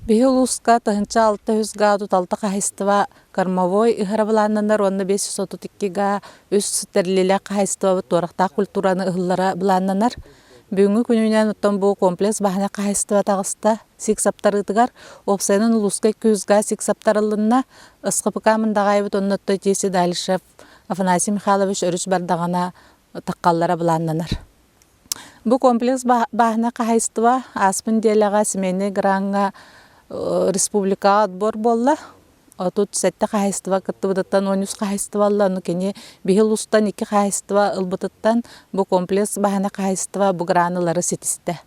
Бихилуска тахынча 600 га туталта кахайстыва кормовой ыхара буланнанар онна 532 га үс терлиле кахайстыва туаракта культураны ыхыллара буланнанар. Бүгүнкү күнүнөн оттон бу комплекс бахана кахайстыва тагыста сиксаптарытыгар опсайнын улуска 200 га сиксаптарылынна ысқыпыкамындагайбыт оннотто Теси Далишев Афанасий Михайлович өрүс бардагана таккаллара буланнанар. Бу комплекс бахана кахайстыва аспын делага семейный гранга республика отбор болла. Тут сетте кахайстыва кыттыбыттан 13 кахайстывалла, аны кене бихил устан 2 кахайстыва ылбытыттан бу комплекс бахана кахайстыва бу граналары сетисте.